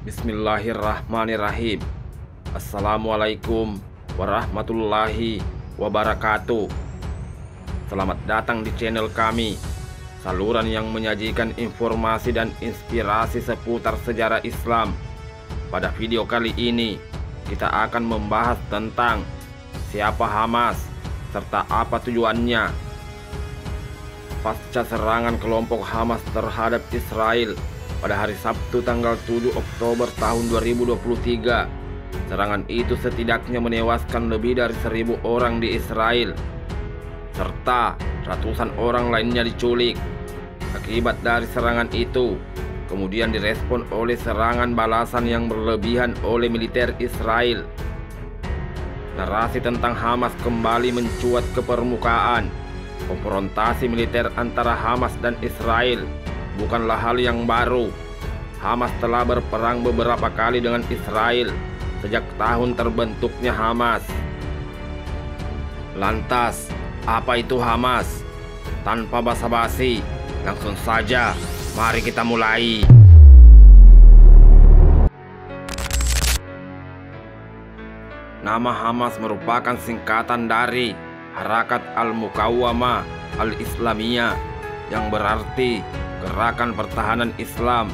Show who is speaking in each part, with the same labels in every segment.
Speaker 1: Bismillahirrahmanirrahim. Assalamualaikum warahmatullahi wabarakatuh. Selamat datang di channel kami, saluran yang menyajikan informasi dan inspirasi seputar sejarah Islam. Pada video kali ini, kita akan membahas tentang siapa Hamas serta apa tujuannya. Pasca serangan kelompok Hamas terhadap Israel pada hari Sabtu tanggal 7 Oktober tahun 2023, serangan itu setidaknya menewaskan lebih dari 1.000 orang di Israel, serta ratusan orang lainnya diculik. Akibat dari serangan itu, kemudian direspon oleh serangan balasan yang berlebihan oleh militer Israel. Narasi tentang Hamas kembali mencuat ke permukaan. Konfrontasi militer antara Hamas dan Israel bukanlah hal yang baru. Hamas telah berperang beberapa kali dengan Israel sejak tahun terbentuknya Hamas. Lantas, apa itu Hamas? Tanpa basa-basi, langsung saja mari kita mulai. Nama Hamas merupakan singkatan dari Harakat Al-Muqawamah Al-Islamiyah, yang berarti Gerakan Pertahanan Islam.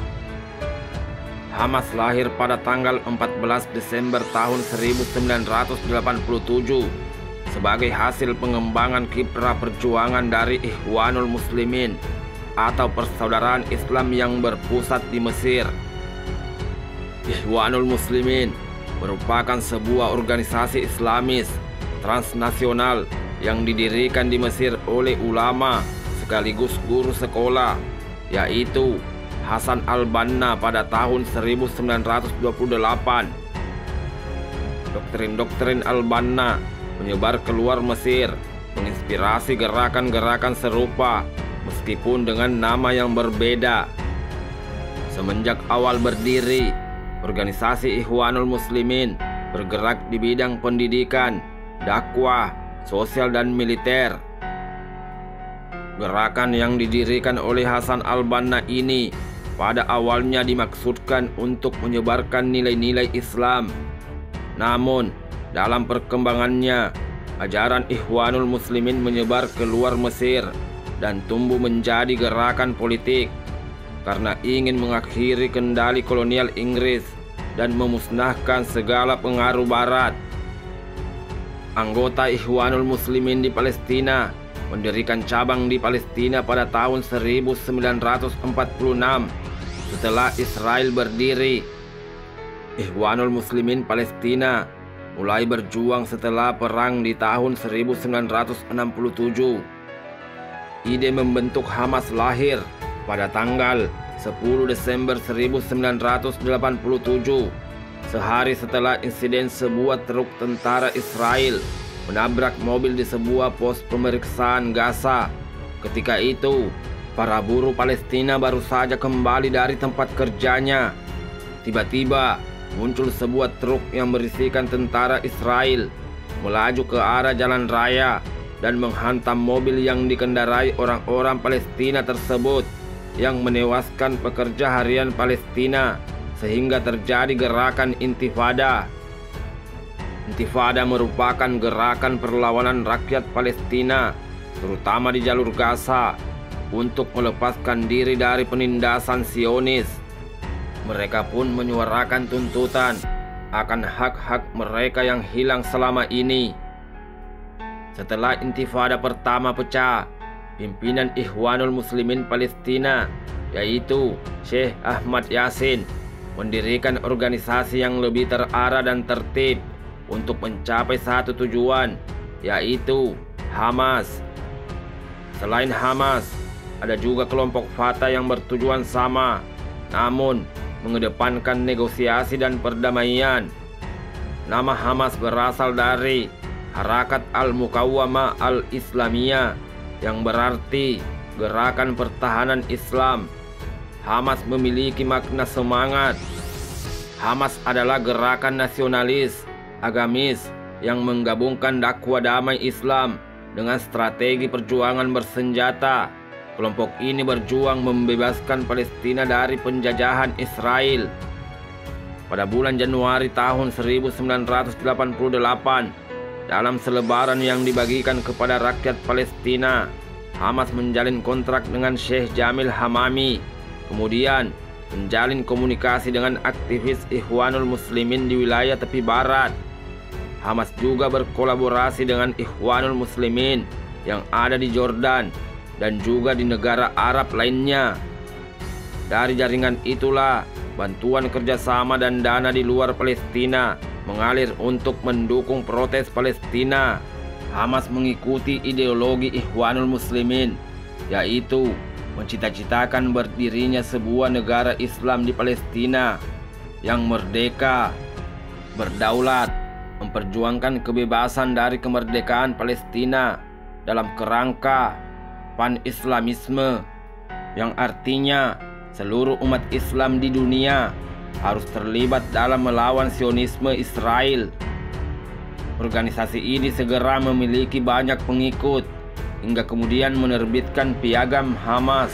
Speaker 1: Hamas lahir pada tanggal 14 Desember tahun 1987 sebagai hasil pengembangan kiprah perjuangan dari Ikhwanul Muslimin atau Persaudaraan Islam yang berpusat di Mesir. Ikhwanul Muslimin merupakan sebuah organisasi Islamis transnasional yang didirikan di Mesir oleh ulama sekaligus guru sekolah, yaitu Hasan al-Banna pada tahun 1928. Doktrin-doktrin al-Banna menyebar keluar Mesir, menginspirasi gerakan-gerakan serupa meskipun dengan nama yang berbeda. Semenjak awal berdiri, organisasi Ikhwanul Muslimin bergerak di bidang pendidikan, dakwah, sosial dan militer. Gerakan yang didirikan oleh Hasan al-Banna ini pada awalnya dimaksudkan untuk menyebarkan nilai-nilai Islam. Namun, dalam perkembangannya, ajaran Ikhwanul Muslimin menyebar keluar Mesir dan tumbuh menjadi gerakan politik karena ingin mengakhiri kendali kolonial Inggris dan memusnahkan segala pengaruh Barat. Anggota Ikhwanul Muslimin di Palestina mendirikan cabang di Palestina pada tahun 1946 setelah Israel berdiri. Ikhwanul Muslimin Palestina mulai berjuang setelah perang di tahun 1967. Ide membentuk Hamas lahir pada tanggal 10 Desember 1987, sehari setelah insiden sebuah truk tentara Israel menabrak mobil di sebuah pos pemeriksaan Gaza. Ketika itu, para buruh Palestina baru saja kembali dari tempat kerjanya. Tiba-tiba muncul sebuah truk yang berisikan tentara Israel melaju ke arah jalan raya dan menghantam mobil yang dikendarai orang-orang Palestina tersebut, yang menewaskan pekerja harian Palestina sehingga terjadi gerakan Intifada. Intifada merupakan gerakan perlawanan rakyat Palestina, terutama di jalur Gaza, untuk melepaskan diri dari penindasan Zionis. Mereka pun menyuarakan tuntutan akan hak-hak mereka yang hilang selama ini. Setelah Intifada pertama pecah, pimpinan Ikhwanul Muslimin Palestina, yaitu Syekh Ahmad Yasin, mendirikan organisasi yang lebih terarah dan tertib untuk mencapai satu tujuan, yaitu Hamas. Selain Hamas, ada juga kelompok Fatah yang bertujuan sama, namun mengedepankan negosiasi dan perdamaian. Nama Hamas berasal dari Harakat Al-Muqawamah Al-Islamiyah, yang berarti Gerakan Pertahanan Islam. Hamas memiliki makna semangat. Hamas adalah gerakan nasionalis, agamis yang menggabungkan dakwah damai Islam dengan strategi perjuangan bersenjata. Kelompok ini berjuang membebaskan Palestina dari penjajahan Israel. pada bulan Januari tahun 1988 dalam selebaran yang dibagikan kepada rakyat Palestina. Hamas menjalin kontrak dengan Sheikh Jamil Hamami, kemudian menjalin komunikasi dengan aktivis Ikhwanul Muslimin di wilayah tepi barat. Hamas juga berkolaborasi dengan Ikhwanul Muslimin yang ada di Jordan dan juga di negara Arab lainnya. Dari jaringan itulah bantuan kerjasama dan dana di luar Palestina mengalir untuk mendukung protes Palestina. Hamas mengikuti ideologi Ikhwanul Muslimin, yaitu mencita-citakan berdirinya sebuah negara Islam di Palestina yang merdeka, berdaulat, memperjuangkan kebebasan dari kemerdekaan Palestina dalam kerangka pan-Islamisme, yang artinya seluruh umat Islam di dunia harus terlibat dalam melawan Zionisme Israel. Organisasi ini segera memiliki banyak pengikut hingga kemudian menerbitkan Piagam Hamas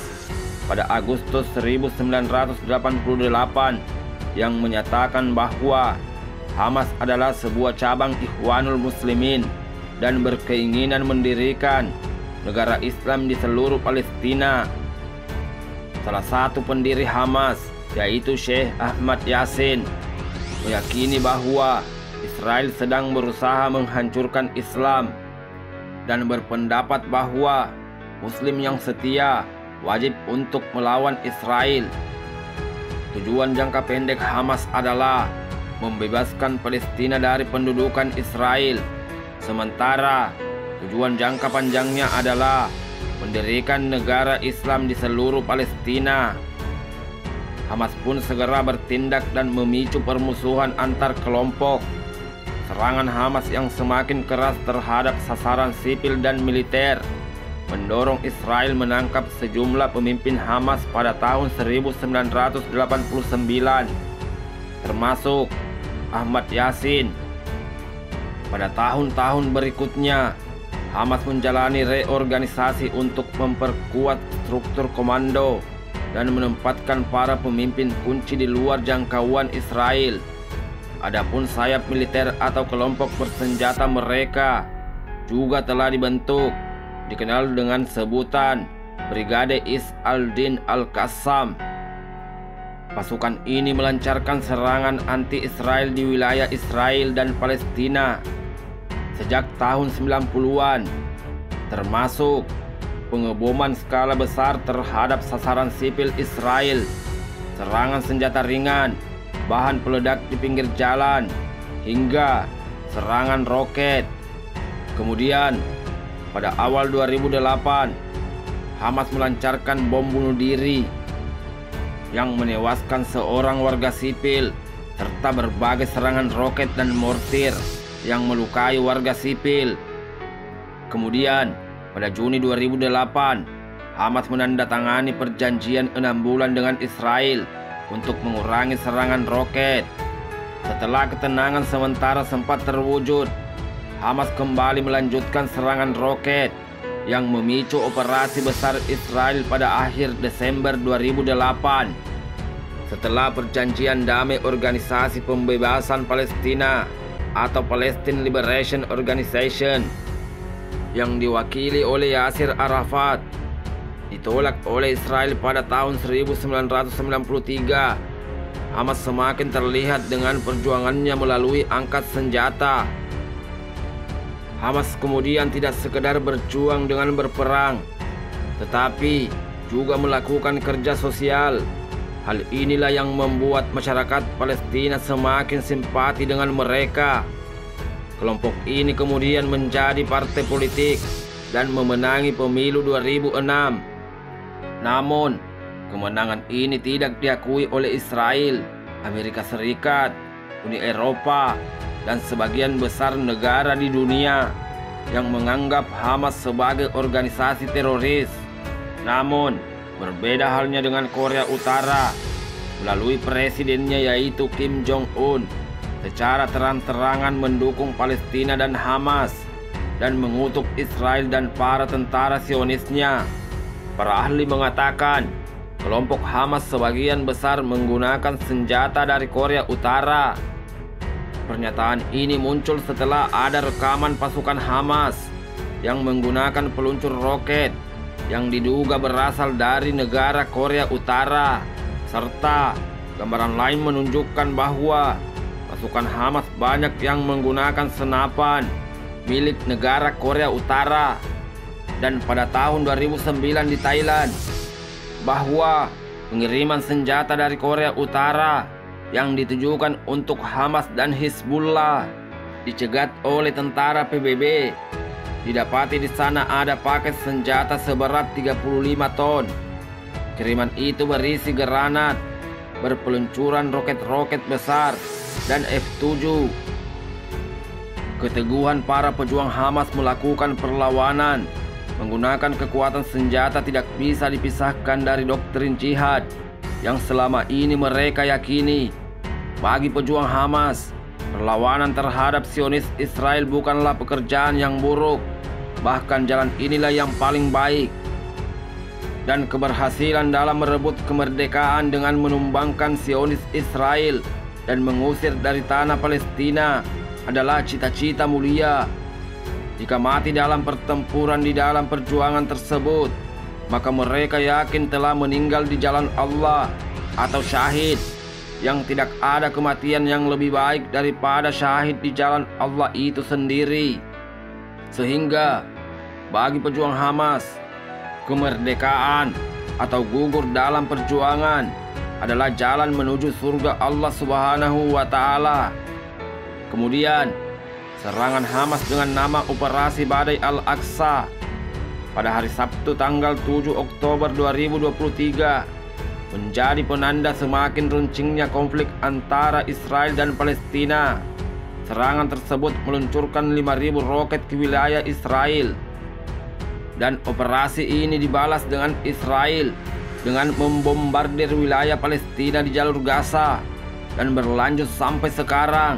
Speaker 1: pada Agustus 1988 yang menyatakan bahwa Hamas adalah sebuah cabang Ikhwanul Muslimin dan berkeinginan mendirikan negara Islam di seluruh Palestina. Salah satu pendiri Hamas, yaitu Sheikh Ahmad Yassin, meyakini bahwa Israel sedang berusaha menghancurkan Islam dan berpendapat bahwa Muslim yang setia wajib untuk melawan Israel. Tujuan jangka pendek Hamas adalah membebaskan Palestina dari pendudukan Israel, sementara tujuan jangka panjangnya adalah mendirikan negara Islam di seluruh Palestina. Hamas pun segera bertindak dan memicu permusuhan antar kelompok. Serangan Hamas yang semakin keras terhadap sasaran sipil dan militer mendorong Israel menangkap sejumlah pemimpin Hamas pada tahun 1989, termasuk Ahmad Yassin. Pada tahun-tahun berikutnya, Hamas menjalani reorganisasi untuk memperkuat struktur komando dan menempatkan para pemimpin kunci di luar jangkauan Israel. Adapun sayap militer atau kelompok bersenjata mereka juga telah dibentuk, dikenal dengan sebutan Brigade Is al-Din al-Qassam. Pasukan ini melancarkan serangan anti-Israel di wilayah Israel dan Palestina sejak tahun 90-an, termasuk pengeboman skala besar terhadap sasaran sipil Israel, serangan senjata ringan, bahan peledak di pinggir jalan, hingga serangan roket. Kemudian, pada awal 2008, Hamas melancarkan bom bunuh diri yang menewaskan seorang warga sipil, serta berbagai serangan roket dan mortir yang melukai warga sipil. Kemudian, pada Juni 2008, Hamas menandatangani perjanjian 6 bulan dengan Israel untuk mengurangi serangan roket. Setelah ketenangan sementara sempat terwujud, Hamas kembali melanjutkan serangan roket yang memicu operasi besar Israel pada akhir Desember 2008. Setelah perjanjian damai Organisasi Pembebasan Palestina atau Palestine Liberation Organization yang diwakili oleh Yasir Arafat ditolak oleh Israel pada tahun 1993, Hamas semakin terlihat dengan perjuangannya melalui angkat senjata. Hamas kemudian tidak sekedar berjuang dengan berperang, tetapi juga melakukan kerja sosial. Hal inilah yang membuat masyarakat Palestina semakin simpati dengan mereka. Kelompok ini kemudian menjadi partai politik dan memenangi pemilu 2006. Namun, kemenangan ini tidak diakui oleh Israel, Amerika Serikat, Uni Eropa, dan sebagian besar negara di dunia yang menganggap Hamas sebagai organisasi teroris. Namun, berbeda halnya dengan Korea Utara, melalui presidennya yaitu Kim Jong-un, secara terang-terangan mendukung Palestina dan Hamas dan mengutuk Israel dan para tentara Zionisnya. Para ahli mengatakan kelompok Hamas sebagian besar menggunakan senjata dari Korea Utara. Pernyataan ini muncul setelah ada rekaman pasukan Hamas yang menggunakan peluncur roket yang diduga berasal dari negara Korea Utara, serta gambaran lain menunjukkan bahwa pasukan Hamas banyak yang menggunakan senapan milik negara Korea Utara. Dan pada tahun 2009 di Thailand, bahwa pengiriman senjata dari Korea Utara yang ditujukan untuk Hamas dan Hizbullah dicegat oleh tentara PBB. Didapati di sana ada paket senjata seberat 35 ton. Kiriman itu berisi granat berpeluncuran roket-roket besar dan F-7. Keteguhan para pejuang Hamas melakukan perlawanan menggunakan kekuatan senjata tidak bisa dipisahkan dari doktrin jihad yang selama ini mereka yakini. Bagi pejuang Hamas, perlawanan terhadap Zionis Israel bukanlah pekerjaan yang buruk, bahkan jalan inilah yang paling baik. Dan keberhasilan dalam merebut kemerdekaan dengan menumbangkan Zionis Israel dan mengusir dari tanah Palestina adalah cita-cita mulia. Jika mati dalam pertempuran di dalam perjuangan tersebut, maka mereka yakin telah meninggal di jalan Allah atau syahid, yang tidak ada kematian yang lebih baik daripada syahid di jalan Allah itu sendiri. Sehingga bagi pejuang Hamas, kemerdekaan atau gugur dalam perjuangan adalah jalan menuju surga Allah Subhanahu wa Ta'ala. Kemudian serangan Hamas dengan nama Operasi Badai Al-Aqsa pada hari Sabtu tanggal 7 Oktober 2023 menjadi penanda semakin runcingnya konflik antara Israel dan Palestina. Serangan tersebut meluncurkan 5.000 roket ke wilayah Israel, dan operasi ini dibalas dengan Israel dengan membombardir wilayah Palestina di jalur Gaza dan berlanjut sampai sekarang.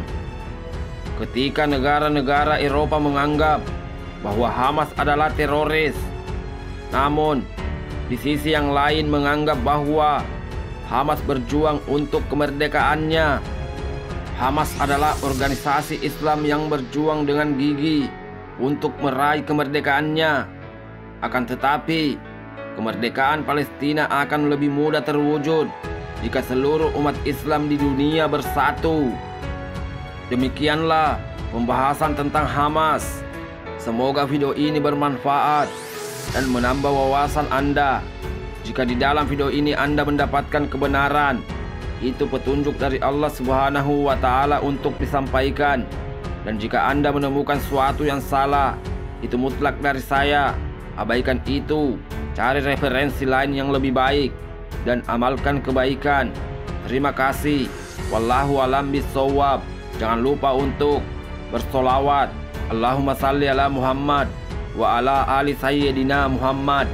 Speaker 1: Ketika negara-negara Eropa menganggap bahwa Hamas adalah teroris, namun di sisi yang lain menganggap bahwa Hamas berjuang untuk kemerdekaannya. Hamas adalah organisasi Islam yang berjuang dengan gigih untuk meraih kemerdekaannya. Akan tetapi, kemerdekaan Palestina akan lebih mudah terwujud jika seluruh umat Islam di dunia bersatu. Demikianlah pembahasan tentang Hamas. Semoga video ini bermanfaat dan menambah wawasan Anda. Jika di dalam video ini Anda mendapatkan kebenaran, itu petunjuk dari Allah Subhanahu wa Ta'ala untuk disampaikan. Dan jika Anda menemukan sesuatu yang salah, itu mutlak dari saya. Abaikan itu, cari referensi lain yang lebih baik, dan amalkan kebaikan. Terima kasih. Wallahu a'lam bishawab. Jangan lupa untuk bersolawat. Allahumma salli ala Muhammad wa ala ali sayyidina Muhammad.